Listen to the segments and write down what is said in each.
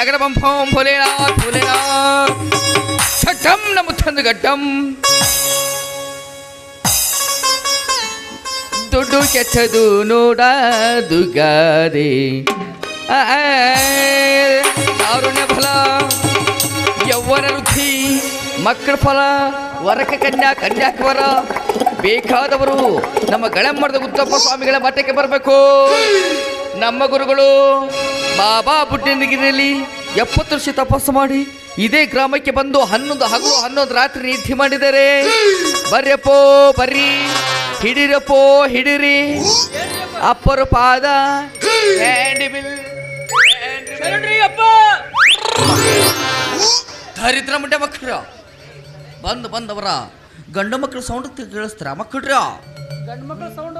ಅಗಡ ಬಂಭಂ ಭೋಲೆನಾಥ್ ಭೋಲೆನಾಥ್ ಛಠಂ ನಮ ತಂದು ಗಡ್ಡಂ ದುಡ್ಡು ಕೆಚ್ಚದು ನೋಡದು ಗಾದೆ ಕಾರುಣ್ಯ ಫಲ ಯೌವನ ವೃದ್ಧಿ ಮಕ್ಕಳ ಫಲ ವರಕ ಕನ್ಯಾ ಕನ್ಯಾಕ ವರ ಬೇಕಾದವರು ನಮ್ಮ ಗಳೆಮ್ಮರದ ಉತ್ತಪ್ಪ ಸ್ವಾಮಿಗಳ ಮಠಕ್ಕೆ ಬರಬೇಕು. ನಮ್ಮ ಗುರುಗಳು ಬಾಬಾ ಬುಡ್ಡನಗಿರಿಯಲ್ಲಿ 70 ವರ್ಷ ತಪಸ್ಸು ಮಾಡಿ ಇದೇ ಗ್ರಾಮಕ್ಕೆ ಬಂದು 11 ಹಗಲು 11 ರಾತ್ರಿ ನಿದ್ದೆ ಮಾಡಿದ್ದಾರೆ. ಬರ್ಯಪ್ಪೋ ಬರ್ರಿ, ಹಿಡಿರಪ್ಪೋ ಹಿಡಿರಿ, ಅಪ್ಪರ ಪಾದ ದರಿದ್ರ ಮುಡ್ಡ ಮಕ್ಕಳ್ರ ಬಂದವರ ಗಂಡು ಮಕ್ಕಳು ಸೌಂಡ್ ಕೇಳಿಸ್ತಾರ ಮಕ್ಕಳ್ರ ಗಂಡು ಮಕ್ಕಳ ಸೌಂಡ್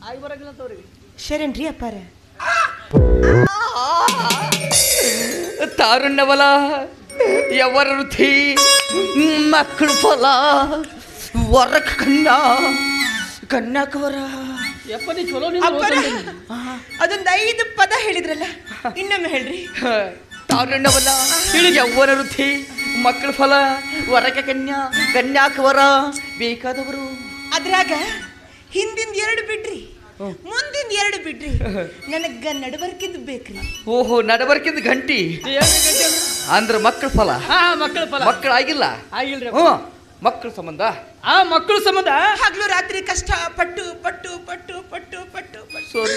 ಆಗಿ ಬರಂಗಿಲ್ಲ ಅಂತವ್ರಿ. ಶರಣ್ರಿ ಅಪ್ಪಾರ ತಾರುಣ್ಯವಲ ಯವರ ವೃದ್ಧಿ ಮಕ್ಕಳ ಫಲ ವರಕ ಕನ್ಯಾಕವರ ಯಪ್ಪ ನೀ ಚಲೋ ಅದೊಂದು 5 ಪದ ಹೇಳಿದ್ರಲ್ಲ, ಇನ್ನೊಮ್ಮೆ ಹೇಳ್ರಿ. ತಾರುಣ್ಯವಲ ಯವರ ವೃದ್ಧಿ ಮಕ್ಕಳ ಫಲ ವರಕ ಕನ್ಯಾಕವರ ಬೇಕಾದವರು. ಅದ್ರಾಗ ಹಿಂದಿಂದ 2 ಬಿಡ್ರಿ, ಮುಂದಿನ 2 ಬಿಡ್ರಿ, ನನಗ ನಡಬರ್ಕಿದ್ ಬೇಕ್ರಿ. ಓಹೋ, ನಡಬರ್ಕಿಂದ ಗಂಟಿ ಅಂದ್ರ ಮಕ್ಕಳ ಫಲ. ಮಕ್ಕಳ ಆಗಿಲ್ಲ ಆಗಿಲ್ರಿ. ಮಕ್ಕಳ ಸಂಬಂಧ ಮಕ್ಕಳ ಸಂಬಂಧ ಹಗಲು ರಾತ್ರಿ ಕಷ್ಟ ಪಟ್ಟು ಪಟ್ಟು ಪಟ್ಟು ಪಟ್ಟು ಪಟ್ಟು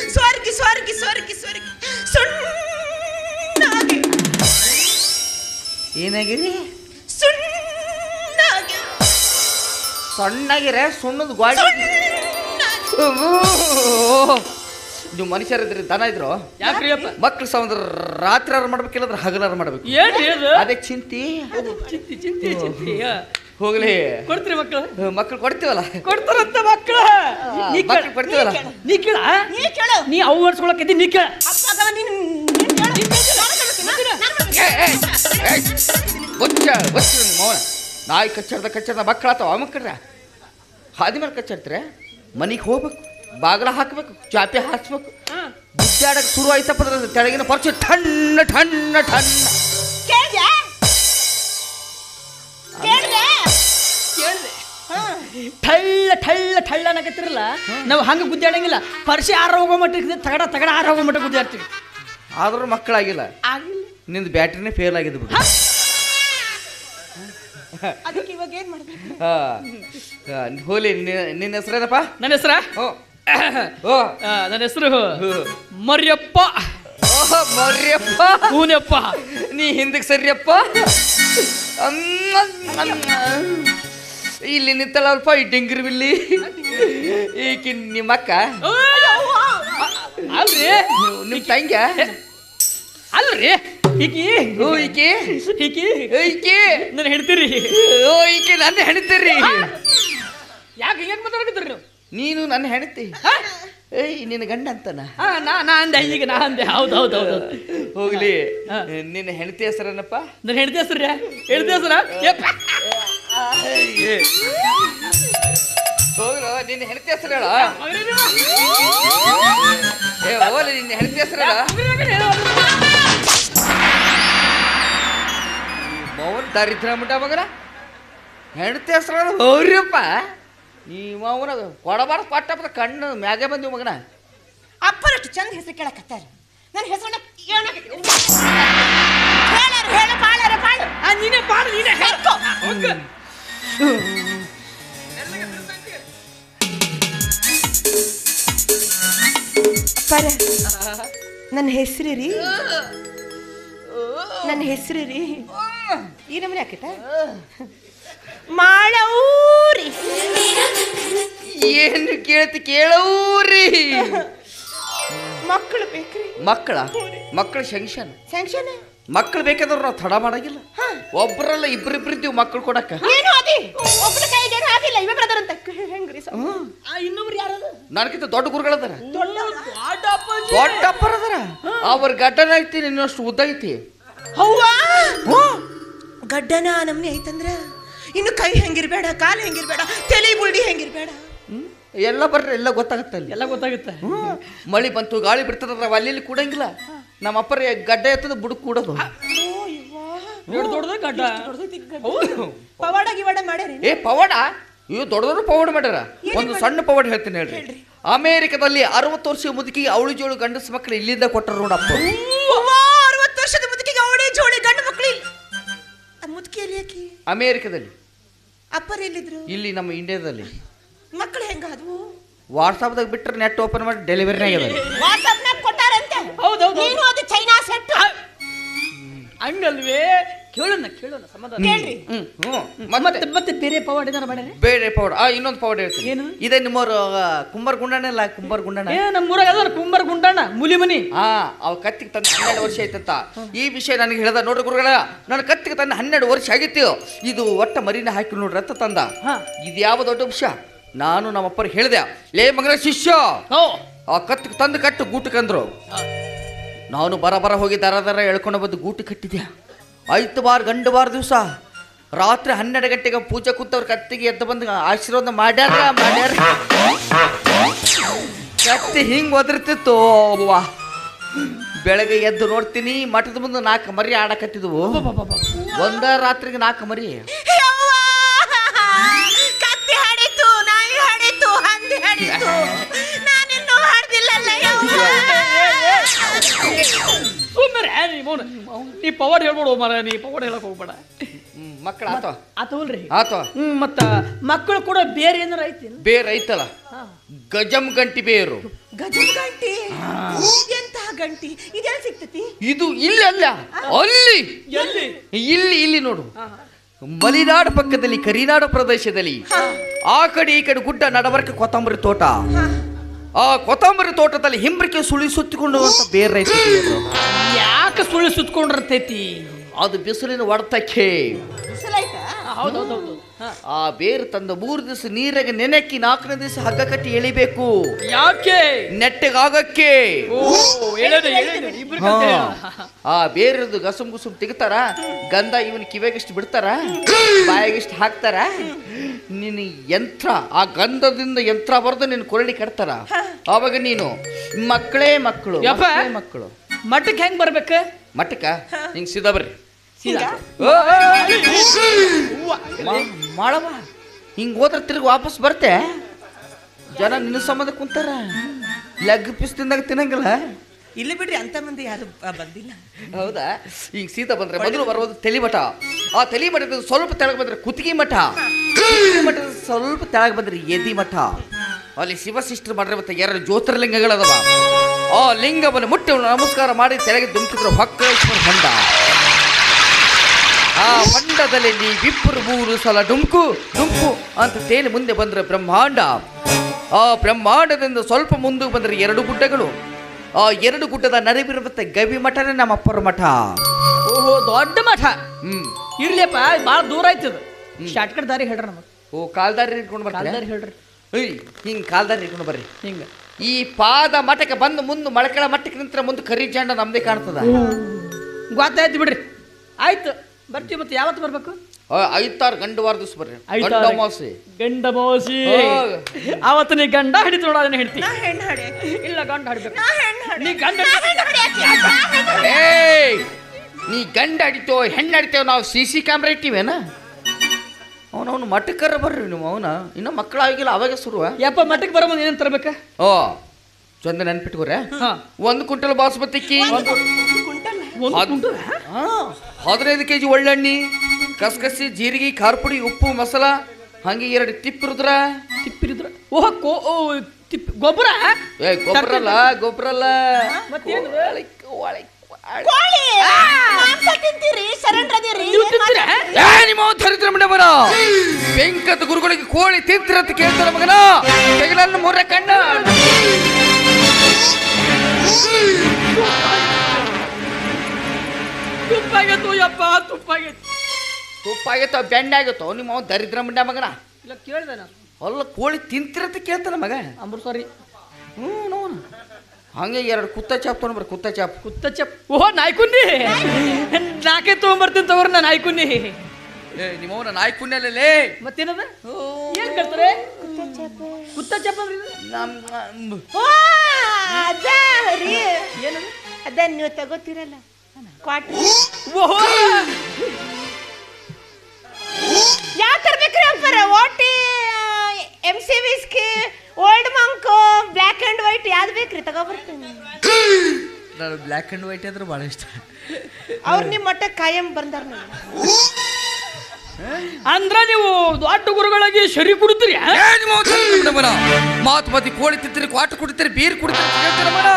ಸ್ವರ್ಗಿ ಸ್ವರ್ಗಿ ಸ್ವರ್ಗಿ ಸ್ವರ್ಗಿ ಸುಣ್ಣಾಗಿ ಏನಾಗಿರಿ? ಸುಣ್ಣಾಗಿ ಸಣ್ಣಾಗಿರ ಸುಣ್ಣದ ಗಾಡಿ. ನೀವು ಮನುಷ್ಯರಿದ್ರಿ ದನ ಇದ್ರು ಯಾಕ್ರಿ ಅಪ್ಪ? ಮಕ್ಕಳ ಸಂಬಂಧ ರಾತ್ರಿ ಮಾಡ್ಬೇಕಿಲ್ಲದ್ರ ಹಗಲಾರ ಮಾಡ್ಬೇಕು. ಅದೇ ಚಿಂತಿ ಚಿಂತಿ ಹೋಗ್ಲಿ. ಕೊಡ್ತೀರಿ ಮಕ್ಕಳು ಕೊಡ್ತೀವಲ್ಲ, ಕೊಡ್ತಾರಂತ ಮಕ್ಕಳ. ಮಕ್ಕಳು ಕೊಡ್ತೀವಲ್ಲ. ನೀ ಅವು ವರ್ಷಕೊಳಕ್ಕೆ ನೀ ಕೇಳ. ಮೌನ ನಾಯಿ ಕಚ್ಚಾಡ್ದ ಮಕ್ಕಳಾತವ ಮಕ್ಕಳ್ರ ಹಾದಿ ಮೇಲೆ ಕಚ್ಚಾಡ್ತಾರೆ. ಮನೆಗೆ ಹೋಗ್ಬೇಕು, ಬಾಗಿಲ ಹಾಕ್ಬೇಕು, ಚಾಪೆ ಹಾಸ್ಬೇಕು. ಬಿದ್ದಾಡಕ್ಕೆ ಶುರು ಆಯ್ತಪ್ಪ ತೆಳಗಿನ ಪರ್ಚು ಠಣ್ಣ ಠಣ್ಣ ಠಣ್ಣ. ಠಳ್ಳ ಠಳ್ಳ ಠಳ್ಳ ಅನ್ನಕತ್ತಿರಲ್ಲ, ನಾವು ಹಂಗೆ ಗುದ್ದಾಡಂಗಿಲ್ಲ. ಪರ್ಸಿ ಆರ ಹೋಗೋ ಮಟ್ಟ ತಗಡ ಆರ ಹೋಗೋ ಮಟ್ಟ ಗುದ್ದಾಡ್ತೀವಿ. ಆದ್ರೂ ಮಕ್ಕಳಾಗಿಲ್ಲ. ನಿಂದು ಬ್ಯಾಟ್ರಿನೇ ಫೇಲ್ ಆಗಿದೆ ಬಿಡು. ಅದಕ್ಕೆ ಇವಾಗ ಏನ್ ಮಾಡ್ಬೇಕು? ಹೋಲಿ. ನಿನ್ನ ಹೆಸರೇನಪ್ಪ? ನನ್ನ ಹೆಸರ ನನ್ನ ಹೆಸರು ಮರ್ಯಪ್ಪ. ಮರ್ಯಪ್ಪ ಹೂನಪ್ಪ. ನೀ ಹಿಂದಕ್ಕೆ ಸರಿಯಪ್ಪ. ಇಲ್ಲಿ ನಿಂತಳಲ್ಪ ಈ ಡಿಂಗ್ರಿ ಬಿಲ್ಲಿ. ಈಕಿ ನಿಮ್ಮಕ್ಕ ಅಲ್ರಿ? ನಿಮ್ಮ ತಂಗ ಅಲ್ರಿ? ಈಕಿ ನನ್ನ ಹೆಣ್ತೀರಿ. ಈಕೆ ನನ್ನ ಹೆಣ್ತೀರಿ. ಯಾಕೆ ಹಿಂಗೆ ಮಾತಾಡಕತ್ತೀರಿ ನೀವು? ನೀನು ನನ್ನ ಹೆಣ್ತಿ. ಏಯ್ ನಿನ್ನ ಗಂಡ ಅಂತಾನ? ನಾ ಅಂದೆ. ಈಗ ನಾ ಅಂದೆ. ಹೌದು. ಹೋಗ್ಲಿ. ನಿನ್ನ ಹೆಣ್ತಿ ಹೆಸರೇನಪ್ಪ? ನನ್ನ ಹೆಣ್ತಿ ಹೆಸರು ಹೋಗ್ಲು. ನಿನ್ನ ಹೆಣ್ತಿ ಹೆಸರು ಹೇಳ. ಹೋಗ್ಲಿ, ನಿನ್ನ ಹೆಣ್ತಿ ಹೆಸರು ಹೇಳ. ಮೌನ್ ದರಿದ್ರ ಮುಟ್ಟ ಮಗನ ಹೆಣ್ತಿ ಹೆಸರು ಹೋಗ್ರಿಯಪ್ಪ. ಈ ಮೌನ ಕೊಡಬಾರ್ದು ಕೊಟ್ಟಪ್ಪ ಕಣ್ಣು ಮ್ಯಾಗೆ ಬಂದಿವ್ ಮಗನ. ಅಪ್ಪರಷ್ಟು ಚಂದ ಹೆಸರು ಕೇಳಕತ್ತಾರ. ನನ್ನ ಹೆಸರನ್ನ ನೀನೇ ಪಾಡು, ನೀನೇ ಹೇಳ್ಕೊ. ನನ್ನ ಹೆಸರು ರೀ ಈ ನಮ್ಮನೆ ಹಾಕಿತ ಮಾಡೌರಿ. ಏನು ಕೇಳ್ತಿ ಕೇಳವ್ರಿ. ಮಕ್ಕಳು ಬೇಕ್ರಿ. ಮಕ್ಕಳ ಶಂಕ್ಷನ್ ಮಕ್ಕಳು ಬೇಕಾದ್ರೆ ನಾವು ತಡ ಮಾಡಂಗಿಲ್ಲ. ಒಬ್ಬರಲ್ಲ ಇಬ್ಬರಿದ್ದೀವಿ ಮಕ್ಕಳು ಕೊಡಕ್ಕ. ಇನ್ನೊಬ್ರು ಯಾರದು? ನನಗಿಂತ ದೊಡ್ಡ ಗುರುಗಳದಾರ, ದೊಡ್ಡಪ್ಪರ ಅದಾರ. ಅವ್ರ ಗಡ್ಡನ ಐತಿ, ನಿನ್ನಷ್ಟು ಉದ್ದ ಐತಿ. ಗಡ್ಡನ ನಮ್ನೆ ಐತಂದ್ರ ಇನ್ನು ಕೈ ಹೆಂಗಿರ್ಬೇಡ, ಕಾಲು ಹೆಂಗಿರ್ಬೇಡ, ತಲೆ ಬುಲ್ಡಿ ಹೆಂಗಿರ್ಬೇಡ. ಎಲ್ಲ ಬರ್ರಿ, ಎಲ್ಲ ಗೊತ್ತಾಗುತ್ತೆ. ಎಲ್ಲ ಗೊತ್ತಾಗುತ್ತೆ. ಮಳಿ ಬಂತು, ಗಾಳಿ ಬಿಡ್ತದ, ಅಲ್ಲಿ ಕೂಡಂಗಿಲ್ಲ. ನಮ್ಮ ಅಪ್ಪರ ಗಡ್ಡ ಎತ್ತದ ಬುಡಕ್ ಕೂಡೋದು. ದೊಡ್ಡದ ಗಡ್ಡ ಹೌದು ಪವಾಡ ಗಿವಾಡ ಮಾಡ್ಯಾರ ಏ ಪವಾಡ ಇವು ದೊಡ್ಡ ಪವಾಡ ಮಾಡ್ಯಾರ. ಒಂದು ಸಣ್ಣ ಪವಾಡ ಹೇಳ್ತೀನಿ ಹೇಳ್ರಿ. ಅಮೇರಿಕದಲ್ಲಿ 60 ವರ್ಷ ಮುದುಕಿಗೆ ಅವಳಿ ಜೋಳು ಗಂಡಸ ಮಕ್ಕಳು ಇಲ್ಲಿಂದ ಕೊಟ್ಟರು ನೋಡಪ್ಪ. 60 ವರ್ಷದ ಮುದುಕಿಗೆ ಅವಳಿ ಜೋಳಿ ಗಂಡು ಮಕ್ಕಳು ಮುದುಕಿಯಲ್ಲಿ ಯಾಕೆ? ಅಮೇರಿಕದಲ್ಲಿ. ಅಪ್ಪರ್ ಎಲ್ಲಿದ್ರು? ಇಲ್ಲಿ ನಮ್ಮ ಇಂಡಿಯಾದಲ್ಲಿ. ಮಕ್ಕಳು ಹೆಂಗ ಅದು? ವಾಟ್ಸಾಪ್ದಾಗ ಬಿಟ್ಟರೆ ನೆಟ್ ಓಪನ್ ಮಾಡಿ ಡೆಲಿವರಿನಾಗ ಅದ. ವಾಟ್ಸಾಪ್ನಾಗ ಕೊಟ್ಟಾರಂತೆ. ಹೌದೌದು. ನೀನು ಅದು ಚೈನಾ ಸೆಟ್ ಹಂಗಲ್ವೇ? ಕೇಳೋಣ ಸಮಾಧಾನ ಕೇಳ್ರಿ. ಮತ್ತೆ ಬೇರೆ ಪವಾಡ ಏನಾರ ಮಾಡ್ಯಾರ? ಬೇರೆ ಪೌಡ ಇನ್ನೊಂದು ಪೌಡ ಹೇಳ್ತೀನಿ. ಏನು? ಇದೇ ನಿಮ್ಮವ್ರು ಕುಂಬಾರ್ ಗುಂಡಣ್ಣ ಇಲ್ಲ, ಕುಂಬಾರ್ ಗುಂಡಣ್ಣ. ನಮ್ಮೂರಾಗ ಅದ ಕುಂಬಾರ ಗುಂಡಣ್ಣ ಮುಲಿ ಮನಿ. ಅವ ಕತ್ತಿಗೆ ತಂದು 12 ವರ್ಷ ಆಯ್ತಂತ. ಈ ವಿಷಯ ನನಗೆ ಹೇಳ್ದ. ನೋಡ್ರಿ ಗುರುಗಳ, ನನ್ನ ಕತ್ತಿಗೆ ತಂದು 12 ವರ್ಷ ಆಗಿತ್ತು. ಇದು ಒಟ್ಟ ಮರಿನ ಹಾಕಿ ನೋಡ್ರಿ ಅಂತ ತಂದ. ಇದು ಯಾವ ದೊಡ್ಡ ವಿಷಯ. ನಾನು ನಮ್ಮಪ್ಪರಿಗೆ ಹೇಳಿದೆ, ಲೇ ಮಗನ ಶಿಷ್ಯ ಆ ಕತ್ತಿಗೆ ತಂದು ಕಟ್ಟು ಗೂಟಕ್ಕಂದ್ರು. ನಾನು ಬರ ಹೋಗಿ ದರ ಎಳ್ಕೊಂಡು ಬಂದು ಗೂಟಿ ಕಟ್ಟಿದ್ದೆ. 5 ಬಾರ್ ಗಂಡು ಬಾರ್ ದಿವಸ ರಾತ್ರಿ 12 ಗಂಟೆಗೆ ಪೂಜೆ ಕೂತವ್ರ ಕತ್ತಿಗೆ ಎದ್ದು ಬಂದು ಆಶೀರ್ವಾದ ಮಾಡ್ಯಾರ. ಕತ್ತಿ ಹಿಂಗ್ ಒದರ್ತಿತ್ತು. ಬೆಳಗ್ಗೆ ಎದ್ದು ನೋಡ್ತೀನಿ, ಮಠದ ಮುಂದೆ 4 ಮರಿ ಆಡಕತ್ತಿದ್ವು. ಒಂದ ರಾತ್ರಿಗೆ 4 ಮರಿ. ಕತ್ತಿ ಹಾಡಿತು, ನಾಯಿ ಹಾಡಿತು, ಹಂದಿ ಹಾಡಿತು, ನಾನಿನ್ನೂ ಹಾಡ್ದಿಲ್ಲಲ್ಲ. ನೀ ಪವಾಡ ಹೇಳ್ಬೇಡ ಮರ, ನೀ ಪವಾಡ ಹೇಳಕ್ ಹೋಗ್ಬೇಡ. ಮಕ್ಕಳ ಆತವಲ್ರಿ? ಆತ. ಮತ್ತ ಮಕ್ಕಳು ಕೂಡ ಬೇರೆ ಏನಾರ ಐತಿ? ಬೇರ್ ಐತಲ್ಲ, ಗಜಂ ಗಂಟಿ ಬೇರು. ಗಜಂ ಗಂಟಿ ಎಂತಹ ಗಂಟಿ? ಇದೆಲ್ಲ ಸಿಗ್ತತಿ? ಇದು ಇಲ್ಲಿ ಅಲ್ಲ, ಅಲ್ಲಿ ಇಲ್ಲಿ ನೋಡು. ಮಲೆನಾಡು ಪಕ್ಕದಲ್ಲಿ ಕರಿನಾಡು ಪ್ರದೇಶದಲ್ಲಿ ಆ ಕಡೆ ಈ ಕಡೆ ಗುಡ್ಡ ನಡಬರ್ಕ ಕೊತ್ತಂಬರಿ ತೋಟ. ಆ ಕೊತ್ತಂಬರಿ ತೋಟದಲ್ಲಿ ಹಿಂಬ್ರಿಕೆ ಸುಳಿ ಸುತ್ತಿಕೊಂಡು ಬೇರೆ ರೈತ. ಯಾಕೆ ಸುಳಿ ಸುತ್ಕೊಂಡಿರ್ತೈತಿ? ಅದು ಬಿಸಿಲಿನ ಹೊಡೆತಕ್ಕೆ. ಹೌದೌದೌದು. ಆ ಬೇರು ತಂದ 3 ದಿವಸ ನೀರಾಗ ನೆನಕಿ 4ನೇ ದಿವಸ ಹಗ್ಗ ಕಟ್ಟಿ ಎಳಿಬೇಕು. ಯಾಕೆ? ನೆಟ್ಟಗಾಗಕ್ಕೆ. ಆ ಬೇರದು ಗಸುಮ್ ಗುಸುಮ್ ತೆಗಿತಾರ. ಗಂಧ ಇವನ್ ಕಿವಿಯಾಗಿಷ್ಟು ಬಿಡ್ತಾರ, ಬಾಯಾಗಿಷ್ಟು ಹಾಕ್ತಾರ. ನಿನ್ನ ಯಂತ್ರ, ಆ ಗಂಧದಿಂದ ಯಂತ್ರ ಬರೆದು ನಿನ್ನ ಕೊರಳಿ ಕಟ್ತಾರ. ಆವಾಗ ನೀನು ಮಕ್ಕಳೇ ಮಕ್ಕಳು. ಮಠಕ್ಕೆ ಹೆಂಗ್ ಬರ್ಬೇಕ? ಮಠಕ್ಕ ಹಿಂಗ್ ಸೀದಾ ಬರ್ರಿ. ಮಾಡವ ಹಿಂಗ್ ಹೋದ್ರ ತಿರುಗಿ ವಾಪಸ್ ಬರ್ತೆ. ಜನ ನಿನ್ನ ಸಂಬಂಧ ಕುಂತಾರ. ಲೆಗ್ ಪೀಸ್ ತಿಂದಾಗ ತಿನ್ನಂಗಿಲ್ಲ. ಇಲ್ಲಿ ಬಿಡ್ರಿ, ಅಂತ ಮಂದಿ ಯಾರು ಬಂದಿಲ್ಲ. ಹೌದಾ? ಈಗ ಸೀತಾ ಬಂದ್ರೆ ಮೊದಲು ಬರೋದು ತಲಿ ಮಠ. ಆ ತಲಿ ಮಠದ ಸ್ವಲ್ಪ ತೆಳಗ್ ಬಂದ್ರೆ ಕುತ್ತಿಗೆ ಮಠ. ಮಠದ ಸ್ವಲ್ಪ ತೆಳಗ್ ಬಂದ್ರೆ ಎದಿ ಮಠ. ಅಲ್ಲಿ ಶಿವಶಿಷ್ಟರು ಮಾಡ್ರೆ ಮತ್ತೆ 2 ಜ್ಯೋತಿರ್ಲಿಂಗಗಳದವ. ಆ ಲಿಂಗವನ್ನು ಮುಟ್ಟಿ ನಮಸ್ಕಾರ ಮಾಡಿ ತೆಳಗೆ ದುಂಕಿದ್ರು ಹೊಕ್ಕೇಶ್ವರ ಹೊಂಡ. ಆ ಹೊಂಡದಲ್ಲಿ ನೀವಿಬ್ಬರು 3 ಸಲ ಡುಂಕು ಅಂತ ತೇಲಿ ಮುಂದೆ ಬಂದ್ರೆ ಬ್ರಹ್ಮಾಂಡ. ಆ ಬ್ರಹ್ಮಾಂಡದಿಂದ ಸ್ವಲ್ಪ ಮುಂದೆ ಬಂದ್ರೆ 2 ಗುಡ್ಡಗಳು. ಆ 2 ಗುಡ್ಡದ ನಡುವಿರುತ್ತೆ ಗವಿ ಮಠನೇ ನಮ್ಮ ಅಪ್ಪರ ಮಠ. ಓಹೋ, ದೊಡ್ಡ ಮಠ. ಇರ್ಲಿಯಪ್ಪ, ಭಾಳ ದೂರ ಆಯ್ತದ. ಶಾರ್ಟ್ ಕಟ್ ದಾರಿ ಹೇಳ್ರಿ ನಮಗೆ. ಓ, ಕಾಲ್ದಾರಿ ಇಟ್ಕೊಂಡು ಬರ್ತಾರೆ. ಹೇಳ್ರಿ. ಹಿಂಗ್ ಕಾಲ್ದಾರಿ ಇಟ್ಕೊಂಡು ಬರ್ರಿ. ಹಿಂಗ ಈ ಪಾದ ಮಠಕ್ಕೆ ಬಂದು ಮುಂದೆ ಮಳಕಳ ಮಟ್ಟಕ್ಕೆ ನಿಂತರ ಮುಂದೆ ಕರಿ ಜಂಡ ನಮ್ದೇ ಕಾಣ್ತದ. ಗೊತ್ತಾಯ್ತು ಬಿಡ್ರಿ. ಆಯ್ತು, ಬರ್ತೀವಿ. ಮತ್ತೆ ಯಾವತ್ತು ಬರ್ಬೇಕು? 5-6 ಗಂಡು ವಾರ ದಿವಸ ಬರ್ರಿ. ಗಂಡಮೋಸಿ ಅವತ್ತು ನೀ ಗಂಡ ಹಿಡಿತು ನೋಡ. ಅದನ್ನ ಹಿಡ್ತಿ ಇಲ್ಲ, ಗಂಡ ಹಿಡ್ಬೇಕು. ನೀ ಗಂಡ ಹಿಡಿತೇವ ಹೆಣ್ಣು ಹಿಡಿತೇವ. ನಾವು CC ಕ್ಯಾಮ್ರಾ ಇಟ್ಟಿವೇನ? ಅವನವನು ಮಠಕ್ಕರ ಬರ್ರಿ ನೀವು. ಅವನ ಇನ್ನ ಮಕ್ಕಳಾಗಿಲ್ಲ, ಅವಾಗ ಶುರುವ. ಯಪ್ಪ, ಮಠಕ್ಕೆ ಬರೋ ಮುಂದೆ ಏನೇನು ತರ್ಬೇಕ? ಓ, ಚಂದ ನೆನ್ಪಿಟ್ಕೋರೆ. 1 ಕ್ವಿಂಟಲ್ ಬಾಸುಮತಿಕ್ಕಿ, 15 kg ಒಳ್ಳೆಣ್ಣಿ, ಕಸಕಸಿ, ಜೀರಿಗೆ, ಖಾರಪುಡಿ, ಉಪ್ಪು, ಮಸಾಲ, ಹಂಗೆ 2 ತಿಪ್ಪಿರುದ್ರ. ಓಹ್, ಗೊಬ್ಬರ? ಗೊಬ್ಬರ ಅಲ್ಲ. ಮತ್ತೇನು? ನಿಮ್ಮ ದರಿದ್ರ ಮನ ಬೆಂಕದ ಗುರುಗಳಿಗೆ ಕೋಳಿ ತಿಂತಿರತ್ತ ಕೇಳ್ತಾರ ಮಗನ. ತೆಗಲನ್ನು 3 ಕಣ್ಣ. ತುಪ್ಪಾಗೈತು ಯಪ್ಪ, ತುಪ್ಪಾಗೈತೋ ಬೆಂಡೆ ಆಗೈತೋ ನಿಮ್ಮ ದರಿದ್ರ ಮಂಡ ಮಗನ. ಇಲ್ಲ, ಕೇಳಿದೆ ನಾನು. ಅಲ್ಲ, ಕೋಳಿ ತಿಂತಿರತ್ತ ಕೇಳ್ತಾನ ಮಗ. ಸಾರಿ. ನೋನು ಹಂಗೆ 2 ಕುತ್ತ ಚಾಪ್ ತೊಗೊಂಡ್ಬರ್ರಿ. ಕುತ್ತ ಚಾಪ್. ಓಹೋ, ನಾಯ್ಕುನ್ನಿ 4 ತೊಗೊಂಬರ್ತೀನಿ ತಗೋರಿ. ನಾನು ನಾಯ್ಕುನ್ನಿ. ನಿಮ್ಮವನ ನಾಯ್ಕುನ್ಯಲ್ಲೇ ಮತ್ತೇನದ? ಏನ್ ಕೇಳ್ತಾರೆ? ಕುತ್ತ ಚಾಪ್ ಅಂದ್ರೆ ಅದನ್ನ ನೀವು ತಗೋತಿರಲ್ಲ. ನಾನು ಬ್ಲ್ಯಾಕ್ ಆ್ಯಂಡ್ ವೈಟ್ ಅಂದ್ರೆ ಭಾಳ ಇಷ್ಟ. ಅವ್ರು ನಿಮ್ಮ ಮಟ್ಟ ಕಾಯಂ ಬಂದಾರ ಅಂದ್ರ ನೀವು ದೊಡ್ಡ ಗುರುಗಳಿಗೆ ಸರಿ ಕುಡ್ತೀರಿ. ಮಾತು ಮತಿ ಕೋಳಿ ತಿಂತೀರಿ, ಕ್ವಾಟ ಕುಡಿತೀರಿ, ಬೀರ್ ಕುಡಿತೀರಿ ಮರ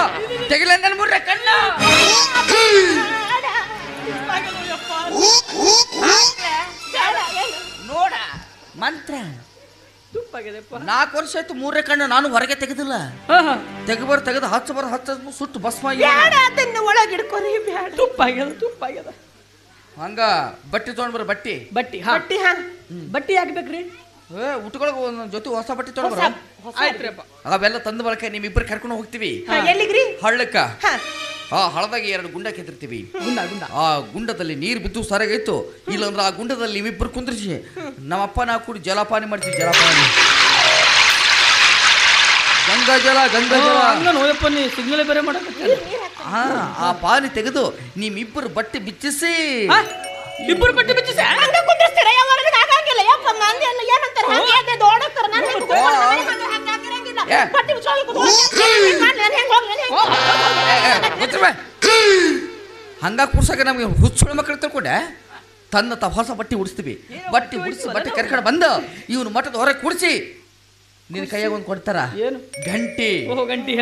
ತೆಗಿಲ ನನ್ನ ಮುರ್ರೆ ಕಣ್ಣ. ನೋಡ ಮಂತ್ರ 4 ವರ್ಷ ಆಯ್ತು 3 ಕಣ್ಣು ನಾನು ಹೊರಗೆ ತೆಗೆದಿಲ್ಲ. ತೆಗೆದು ಹಚ್ಚ ಸುಟ್ಟು ಭಸ್ಮ ಒಳಗೆ ಇಡ್ಕೊರಿ. ತುಪ್ಪ ಆಗ್ಯದ ಹಂಗ ಬಟ್ಟೆ ತೊಗೊಂಡ್ಬರ. ಬಟ್ಟಿ ಬಟ್ಟಿ ಹಾಕ್ಬೇಕ್ರಿ. ಉಟ್ಕೊಳಕ್ ಒಂದ್ ಜೊತೆ ಹೊಸ ಬಟ್ಟೆ ತೊಗೊಂಡ್ಬರ. ಅವೆಲ್ಲ ತಂದ ಬಳಕ ನಿಮ್ಮಿಬ್ಬರು ಕರ್ಕೊಂಡು ಹೋಗ್ತೀವಿ ಎಲ್ಲಿಗ್ರಿ? ಹಳ್ಳಕ್ಕ. ಆ ಹಳದಾಗ 2 ಗುಂಡ ಕೆತ್ತಿರ್ತೀವಿ. ಆ ಗುಂಡದಲ್ಲಿ ನೀರು ಬಿದ್ದು ಸರಿಯಾಗಿತ್ತು. ಇಲ್ಲಾಂದ್ರೆ ಆ ಗುಂಡದಲ್ಲಿ ನೀವಿಬ್ಬರು ಕುಂದ್ರಿಸಿ ನಮ್ಮಪ್ಪ ನಾವು ಕೂಡಿ ಜಲಪಾನಿ ಮಾಡ್ತೀವಿ. ಜಲಪಾನಿ ಗಂಗಾಜಲ ಸಿಗ್ನಲ್ ಬೇರೆ ಮಾಡಕ್ಕೆ. ಆ ಪಾನಿ ತೆಗೆದು ನಿಮ್ಮಿಬ್ಬರು ಬಟ್ಟೆ ಬಿಚ್ಚಿಸಿ ಇಬ್ಬರು ಬಟ್ಟೆ ಬಿಚ್ಚಿಸಿ ಹಂಗ ಕೂರ್ಸಕ್ಕೆ ನಮ್ಗೆ ಹುಚ್ಚುಳ ಮಕ್ಕಳು ತಿಳ್ಕೊಂಡೆ. ತನ್ನ ಹೊಸ ಬಟ್ಟೆ ಉಡಿಸ್ತೀವಿ. ಬಟ್ಟೆ ಉಡಿಸಿ ಬಟ್ಟೆ ಕರ್ಕೊಂಡು ಬಂದ ಇವನು ಮಠದ ಹೊರಗೆ ಕೂಡಿಸಿ ನಿನ್ನ ಕೈಯಾಗ ಒಂದು ಕೊಡ್ತಾರ ಗಂಟಿ. ಗಂಟಿ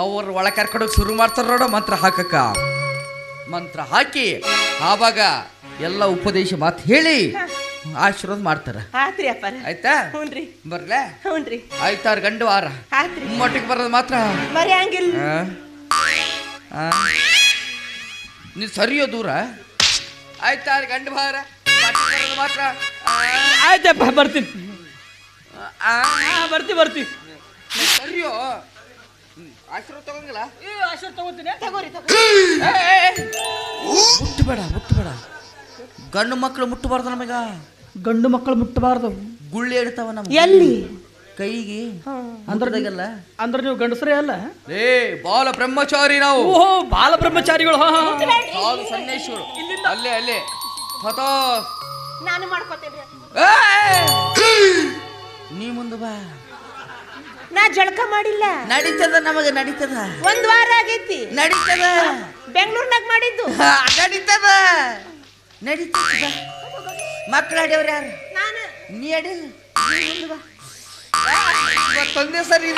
ಅವ್ರ ಒಳ ಕರ್ಕೊಂಡೋಗಿ ಶುರು ಮಾಡ್ತಾರ ನೋಡ ಮಂತ್ರ ಹಾಕಕ್ಕ. ಮಂತ್ರ ಹಾಕಿ ಆವಾಗ ಎಲ್ಲ ಉಪದೇಶ ಮಾತು ಹೇಳಿ ಆಶೀರ್ವಾದ ಮಾಡ್ತಾರ. ಆಯ್ತಾ? ಬರ್ಲ? ಆಯ್ತಾರ ಗಂಡು ವಾರ ಮಟ್ಟಿಗೆ ಬರೋದು ಮಾತ್ರ ನೀ ಸರಿಯೋ ದೂರ. ಆಯ್ತಾರ ಗಂಡು ವಾರ ಮಾತ್ರ. ಆಯ್ತಪ್ಪ ಬರ್ತೀನಿ. ಬರ್ತೀವಿ ಸರಿಯೋ. ಆಶೀರ್ವಾದ ತಗೊಂಗಿಲ್ಲ? ಆಶೀರ್ವಾದ ತಗೋತೀನಿ. ಮುಟ್ಟಬೇಡ. ಗಂಡು ಮಕ್ಕಳು ಮುಟ್ಟಬಾರ್ದು. ನಮಗ ಗಂಡು ಮಕ್ಕಳು ಮುಟ್ಟಬಾರ್ದು. ಗುಳ್ಳಿ ಇಡ್ತಾವ ನಮ್ಗೆ ಎಲ್ಲಿ ಕೈಗೆ. ಅಂದ್ರಲ್ಲ ಅಂದ್ರೆ ನೀವು ಗಂಡಸರೇ ಅಲ್ಲ? ಬಾಲ ಬ್ರಹ್ಮಚಾರಿ ನಾವು. ಓಹೋ ಬಾಲ ಬ್ರಹ್ಮಚಾರಿಗಳು. ಸಾಲು ಸನ್ನೇಶ್ವರು ಅಲ್ಲೇ ನಾನು ಮಾಡ್ಕೋತೇನೆ. ನೀ ಮುಂದೆ ಬಾ. ನಾ ಜಳಕ ಮಾಡಿಲ್ಲ. ನಡೀತದ ನಮಗೆ ನಡೀತದ. 1 ವಾರ ಆಗೈತಿ. ನಡೀತದ. ಬೆಂಗಳೂರಿನಾಗ ಮಾಡಿದ್ದು ನಡೀತದ. ಮಕ್ಕಳು ಅಡಿಯವ್ರ ಯಾರು? ನೀ ಅಡಿಲ್ಲ. ಇವತ್ತೊಂದೇ ಸರಿ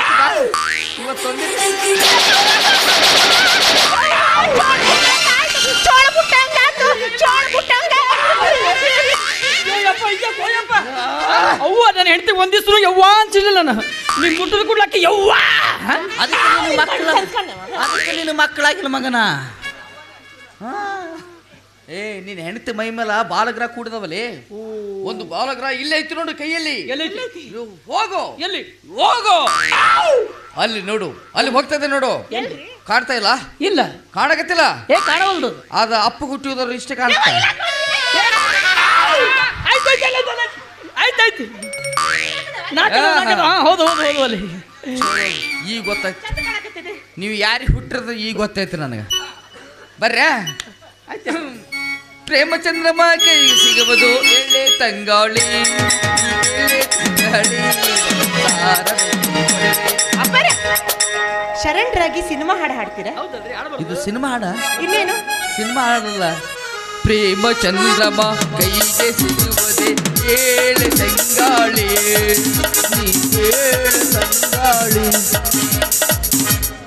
ಇವತ್ತೊಂದೇ ಅವ್ವ ನನ್ನ ಹೆಂಡತಿ ಒಂದ್ ದಿವ್ಸ ಯವ್ವ ಅಂತಿಲ್ಲ. ನೀನ್ ಮುಟ್ಟದ ಕೂಡ್ಲಕ್ಕೆ ಯವ್ವ. ಅದಕ್ಕೆ ನೀನು ಮಕ್ಕಳಾಗಿಲ್ಲ ಮಗನ. ನೀನ್ ಹೆಂಡತಿ ಮೈ ಮೇಲೆ ಬಾಲಗ್ರಹ ಕೂಡದವಲ್ಲಿ. ಒಂದು ಬಾಲಗ್ರಹ ಇಲ್ಲೇ ಐತಿ ನೋಡು ಕೈಯಲ್ಲಿ. ಹೋಗೋ ಎಲ್ಲಿ ಹೋಗೋ ಅಲ್ಲಿ ನೋಡು. ಅಲ್ಲಿ ಹೋಗ್ತದೆ ನೋಡು. ಕಾಣ್ತಾ ಇಲ್ಲ? ಇಲ್ಲ ಕಾಣಕತ್ತಿಲ್ಲ. ಕಾಣವಲ್ದು. ಅದ ಅಪ್ಪ ಹುಟ್ಟಿದವ್ರು ಇಷ್ಟೇ ಕಾಣ್ತಾ. ಆಯ್ತಾಯ್ತು. ಹೌದು ಅಲ್ಲಿ ಈಗ ಗೊತ್ತಾಯ್ತು ನೀವು ಯಾರಿಗೆ ಹುಟ್ಟಿರೋದು. ಈಗ ಗೊತ್ತಾಯ್ತು ನನಗೆ. ಬರ್ರ್ಯಾ ಪ್ರೇಮಚಂದ್ರಮ ಕೈ ಸಿಗಬಹುದು ಎಳೆ ತಂಗಾಳಿ. ಶರಣರಾಗಿ ಸಿನಿಮಾ ಹಾಡು ಹಾಡ್ತೀರಾ? ಇದು ಸಿನಿಮಾ ಹಾಡ? ಇನ್ನೇನು ಸಿನಿಮಾ ಹಾಡಲ್ಲ. ಪ್ರೇಮಚಂದ್ರಮ ಕೈಗೆ ಸಿಗುವುದೇ ಏಳೆ ತಂಗಾಳಿ.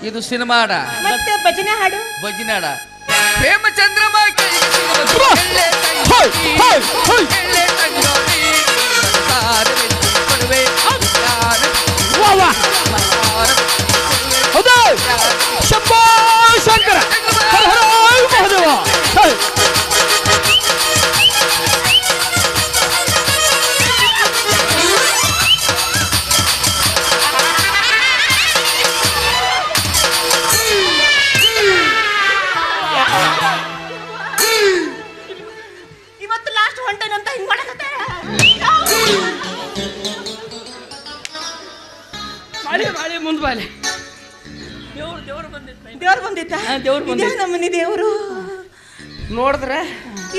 ಇದು ಸಿನಿಮಾ ಹಾಡ. ಮತ್ತೆ ಭಜನೆ ಹಾಡು? ಭಜನೆ ಹಾಡ. ಪ್ರೇಮಚಂದ್ರಮ ಶಂಭೋ ಶಂಕರ ಮಹಾದೇವ. ಇವತ್ತು ಲಾಸ್ಟ್ ಹೊಂಟೇನಂತ ಹಿಂಗ್ ಮಾಡಕತ್ತೆ. ಮುಂದೆ ಬಾಲೆ. ದೇವ್ರು ಬಂದಿತ್ತ? ನಮ್ಮನಿ ದೇವರು ನೋಡಿದ್ರೆ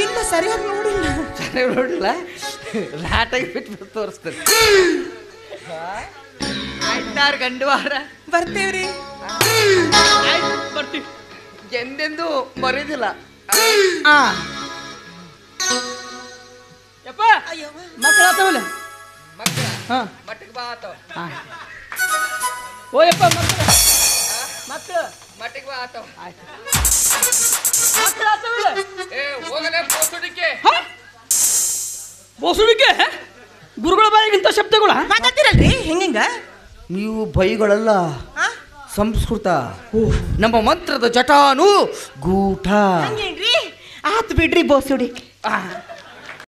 ಇಲ್ಲ ಸರಿಯಾಗಿ ನೋಡಿಲ್ಲ. ಲಾಟಾಗಿ ಬಿಟ್ಟು ತೋರಿಸ್ತೇನೆ. ಆಯ್ತಾರ ಗಂಡು ವಾರ ಬರ್ತೇವ್ರಿ. ಬರ್ತೀವಿ. ಎಂದೆಂದು ಮರೆಯೋದಿಲ್ಲ. ಆ ಯಪ್ಪ ಮಕ್ಕಳಾತವಲ್ಲ ಮಕ್ಕಳ ಹಾ ಮಟ್ಟಿಗೆ ಬಾ ಆತವ. ಓ ಯಪ್ಪ ಮಕ್ಕಳು ಮಟ್ಟಿಗೆ ಬಾ ಆತವ. ಮಕ್ಕಳಾತವಲ್ಲ ಏ ಹೋಗಲೇ ಬೋಸುಡಿಕೆ. ಬೋಸುಡಿಕೆ ಗುರುಗಳ ಬಾಯಿಗಿಂತ ಶಬ್ದಗಳ ಮಾತಾಡ್ತಿರಲ್ರಿ ಹೆಂಗ ನೀವು ಬೈಗಳಲ್ಲ, ಆ ಸಂಸ್ಕೃತ. ನಮ್ಮ ಮಂತ್ರದ ಜಟಾನು ಗೂಟ. ಹಂಗೇನ್ರಿ ಆತ್ ಬಿಡ್ರಿ ಬೋಸುಡಿ.